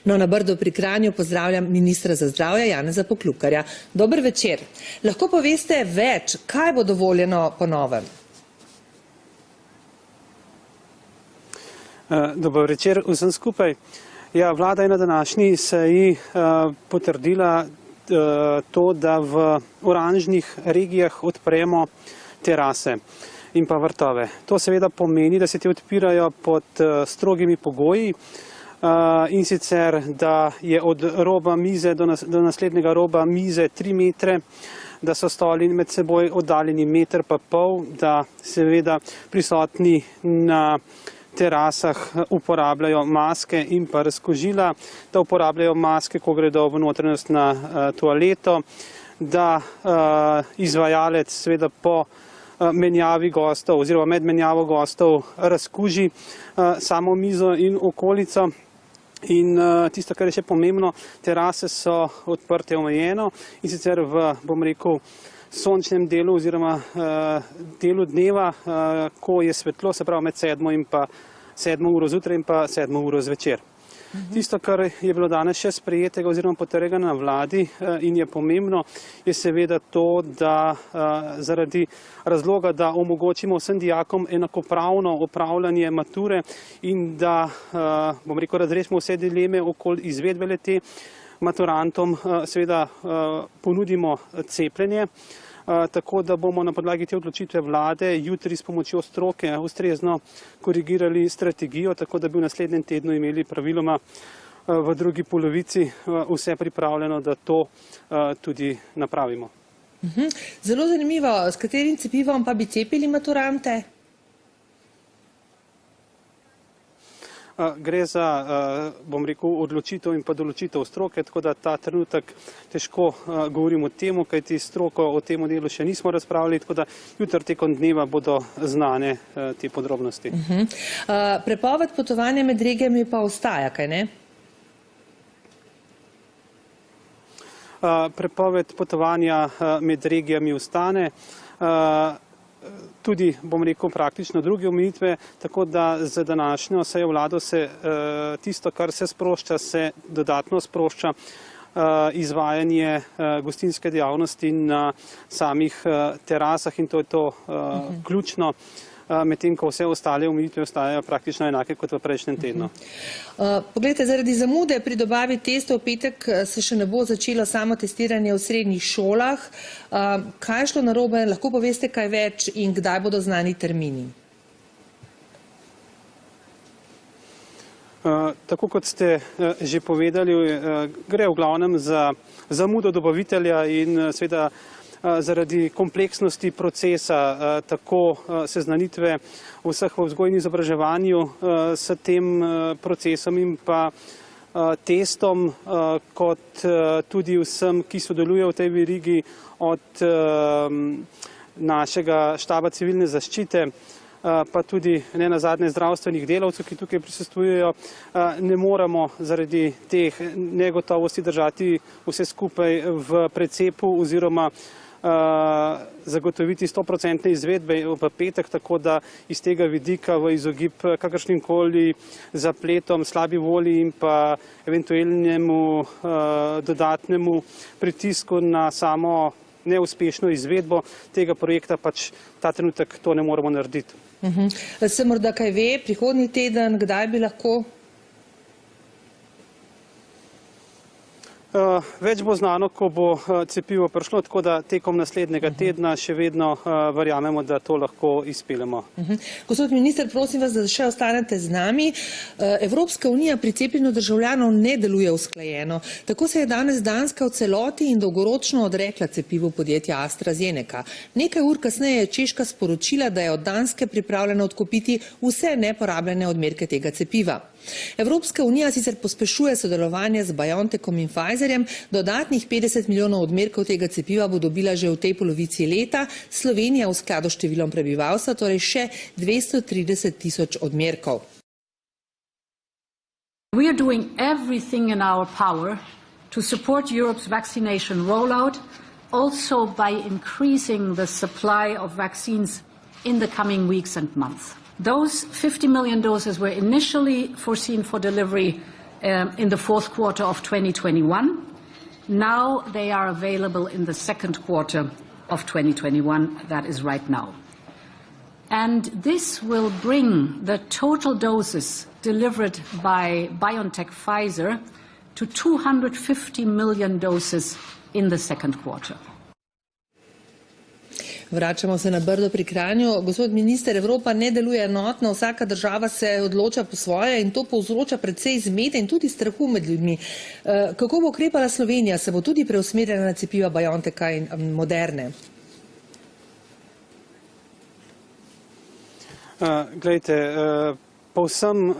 No, na Brdu pri Kranju pozdravljam ministra za zdravje Janeza Poklukarja. Dober večer. Lahko poveste več, kaj bo dovoljeno po novem? Dober večer vsem skupaj. Ja, vlada je na današnji seji potrdila to, da v oranžnih regijah odpremo terase in pa vrtove. To seveda pomeni, da se te odpirajo pod strogimi pogoji in sicer, da je od roba mize do naslednjega roba mize 3 metre, da so stoli med seboj oddaljeni 1,5 metra, da seveda prisotni na terasah uporabljajo maske in pa razkužila, da uporabljajo maske, ko gredo v notranjost na toaleto, da izvajalec seveda po menjavi gostov oziroma med menjavo gostov razkuži samo mizo in okolico. In tisto, kar je še pomembno, terase so odprte omejeno in sicer v, bom rekel, sončnem delu oziroma delu dneva, ko je svetlo, se pravi med 7 uro zjutraj in pa 7 uro zvečer. Tisto, kar je bilo danes še sprejetega oziroma potrjenega na vladi in je pomembno, je seveda to, da zaradi razloga, da omogočimo vsem dijakom enakopravno opravljanje mature in da, bom rekel, razrešimo vse dileme okoli izvedbe le-te, maturantom seveda ponudimo cepljenje, tako da bomo na podlagi te odločitve vlade jutri s pomočjo stroke ustrezno korigirali strategijo, tako da bi v naslednjem tednu imeli praviloma v drugi polovici vse pripravljeno, da to tudi napravimo. Zelo zanimivo, s katerim cepivom pa bi cepili maturante? Gre za, bom rekel, odločitev in pa določitev stroke, tako da ta trenutek težko govorim o tem, kajti stroko o tem delu še nismo razpravljali, tako da jutri tekom dneva bodo znane te podrobnosti. Prepoved potovanja med regijami pa ostaja, kaj ne? Prepoved potovanja med regijami ostane. Tudi, bom rekel, praktično druge omejitve, tako da z današnjo sejo vlado se tisto, kar se sprošča, se dodatno sprošča izvajanje gostinske dejavnosti na samih terasah in to je to ključno, medtem ko vse ostale omejitve ostajajo praktično enake kot v prejšnjem tednu. Poglejte, zaradi zamude pri dobavi testov v petek se še ne bo začelo samo testiranje v srednjih šolah. Kaj je šlo narobe? Lahko poveste kaj več in kdaj bodo znani termini? Tako kot ste že povedali, gre v glavnem za zamudo dobavitelja in seveda zaradi kompleksnosti procesa, tako seznanitve vseh v vzgoji in izobraževanju s tem procesom in pa testom, kot tudi vsem, ki sodelujejo v tej verigi od našega štaba civilne zaščite, pa tudi ne nazadnje zdravstvenih delavcev, ki tukaj prisostvujejo, ne moremo zaradi teh negotovosti držati vse skupaj v precepu oziroma zagotoviti 100% izvedbe v petek, tako da iz tega vidika v izogib kakršnimkoli zapletom, slabi volji in pa eventualnemu dodatnemu pritisku na samo neuspešno izvedbo tega projekta, pač ta trenutek to ne moremo narediti. Se morda kaj ve, prihodnji teden, kdaj bi lahko? Več bo znano, ko bo cepivo prišlo, tako da tekom naslednjega tedna še vedno verjamemo, da to lahko izpeljemo. Gospod minister, prosim vas, da še ostanete z nami. Evropska unija pri cepljenju državljanov ne deluje usklajeno. Tako se je danes Danska v celoti in dolgoročno odrekla cepivu podjetja AstraZeneca. Nekaj ur kasneje je Češka sporočila, da je od Danske pripravljena odkupiti vse neporabljene odmerke tega cepiva. Evropska unija sicer pospešuje sodelovanje z BioNTechom in Pfizerjem, dodatnih 50 milijonov odmerkov tega cepiva bo dobila že v tej polovici leta, Slovenija v skladu s številom prebivalstva, torej še 230 tisoč odmerkov. We are doing everything in our power to support Europe's vaccination rollout, also by increasing the supply of vaccines in the coming weeks and months. Those 50 million doses were initially foreseen for delivery in the fourth quarter of 2021. Now they are available in the second quarter of 2021, that is right now. And this will bring the total doses delivered by BioNTech Pfizer to 250 million doses in the second quarter. Vračamo se na Brdo pri Kranju. Gospod minister, Evropa ne deluje enotno, vsaka država se odloča po svoje in to povzroča precej zmede in tudi strahu med ljudmi. Kako bo ukrepala Slovenija? Se bo tudi preusmerjala na cepiva BioNTecha in Moderne? Povsem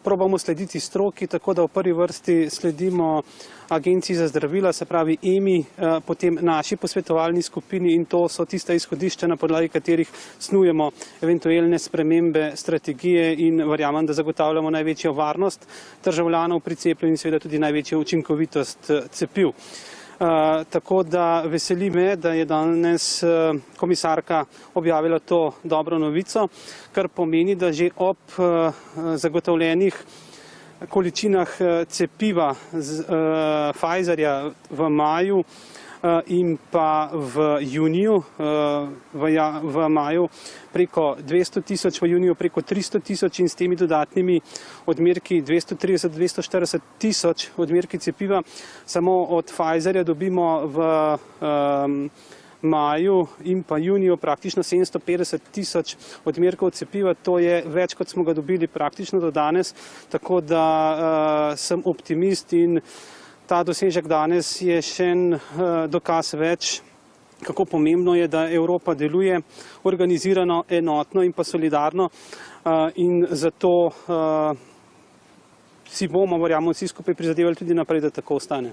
probamo slediti stroki, tako da v prvi vrsti sledimo Agenciji za zdravila, se pravi EMI, potem naši posvetovalni skupini in to so tista izhodišča, na podlagi katerih snujemo eventualne spremembe strategije in verjamem, da zagotavljamo največjo varnost državljanov pri cepljenju in seveda tudi največjo učinkovitost cepiv. Tako da veseli me, da je danes komisarka objavila to dobro novico, kar pomeni, da že ob zagotovljenih količinah cepiva Pfizerja v maju in pa v juniju, v maju preko 200 tisoč, v juniju preko 300 tisoč in s temi dodatnimi odmerki 230-240 tisoč odmerki cepiva samo od Pfizerja dobimo v maju in pa juniju praktično 750 tisoč odmerkov cepiva, to je več, kot smo ga dobili praktično do danes, tako da sem optimist in ta dosežek danes je še en dokaz več, kako pomembno je, da Evropa deluje organizirano, enotno in pa solidarno in zato si bomo, verjamem, vsi skupaj prizadevali tudi naprej, da tako ostane.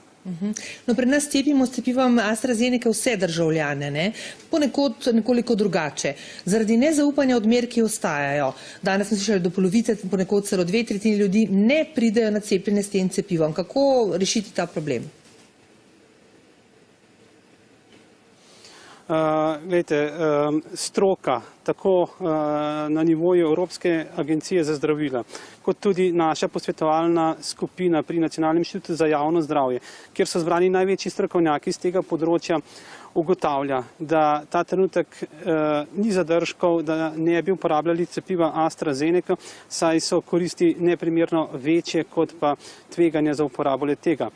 No, pri nas cepimo s cepivom AstraZeneca vse državljane, ne? Ponekod nekoliko drugače. Zaradi nezaupanja odmerki ostajajo. Danes smo slišali do polovice, ponekod celo 2/3 ljudi ne pridejo na cepljenje s tem cepivom. Kako rešiti ta problem? Stroka, tako na nivoju Evropske agencije za zdravila, kot tudi naša posvetovalna skupina pri Nacionalnem inštitutu za javno zdravje, kjer so zbrani največji strokovnjaki z tega področja, ugotavlja, da ta trenutek ni zadržkov, da ne bi uporabljali cepiva AstraZeneca, saj so koristi neprimerno večje kot pa tveganja za uporabo tega.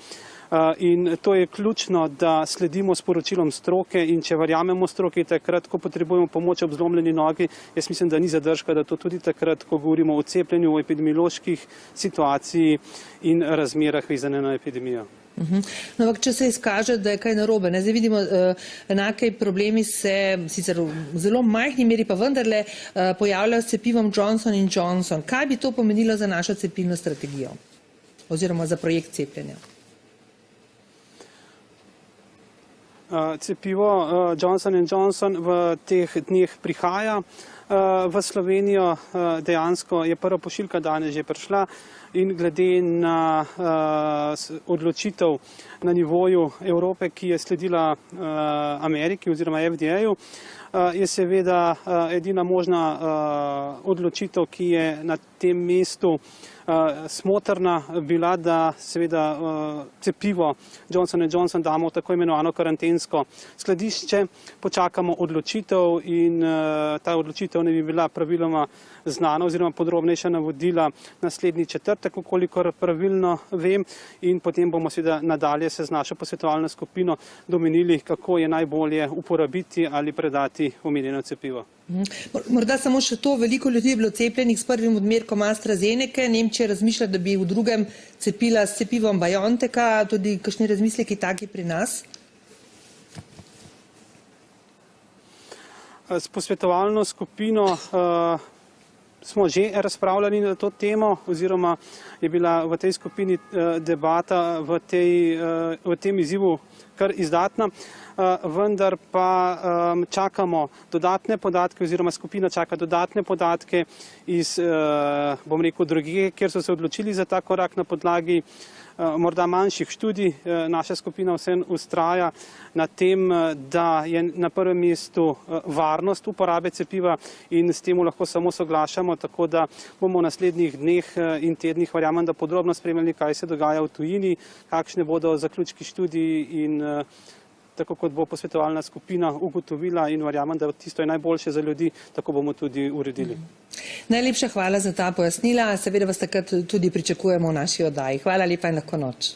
In to je ključno, da sledimo sporočilom stroke in če verjamemo stroki takrat, ko potrebujemo pomoč ob zlomljeni nogi, jaz mislim, da ni zadržka, da to tudi takrat, ko govorimo o cepljenju, o epidemioloških situaciji in razmerah vezane na epidemijo. No, ampak če se izkaže, da je kaj narobe, ne? Zdaj vidimo, enake problemi se sicer v zelo majhni meri pa vendarle pojavljajo s cepivom Johnson & Johnson. Kaj bi to pomenilo za našo cepilno strategijo oziroma za projekt cepljenja? Cepivo Johnson & Johnson v teh dneh prihaja v Slovenijo, dejansko je prva pošiljka danes že prišla in glede na odločitev na nivoju Evrope, ki je sledila Ameriki oziroma FDA-ju, je seveda edina možna odločitev, ki je na tem mestu smotrna bila, da seveda cepivo Johnson & Johnson damo v tako imenovano karantensko skladišče, počakamo odločitev in ta odločitev ne bi bila praviloma znana oziroma podrobnejša navodila naslednji četrtek, kolikor pravilno vem, in potem bomo seveda nadalje se z našo posvetovalno skupino domenili, kako je najbolje uporabiti ali predati omenjeno cepivo. Morda samo še to, veliko ljudi je bilo cepljenih s prvim odmerkom AstraZeneca, Nemčija razmišlja, da bi v drugem cepila s cepivom BioNTecha, tudi kakšni razmisleki taki pri nas? S posvetovalno skupino smo že razpravljali na to temo oziroma je bila v tej skupini debata v tem izzivu kar izdatna, vendar pa čakamo dodatne podatke oziroma skupina čaka dodatne podatke iz, bom rekel, drugih, kjer so se odločili za ta korak na podlagi morda manjših študij. Naša skupina vseeno vztraja na tem, da je na prvem mestu varnost uporabe cepiva in s tem lahko samo soglašamo, tako da bomo v naslednjih dneh in tednih, verjamem, da podrobno spremljali, kaj se dogaja v tujini, kakšne bodo zaključki študij in tako kot bo posvetovalna skupina ugotovila in verjamem, da tisto je najboljše za ljudi, tako bomo tudi uredili. Najlepša hvala za ta pojasnila, seveda vas takrat tudi pričakujemo v naši oddaji. Hvala lepa in lahko noč.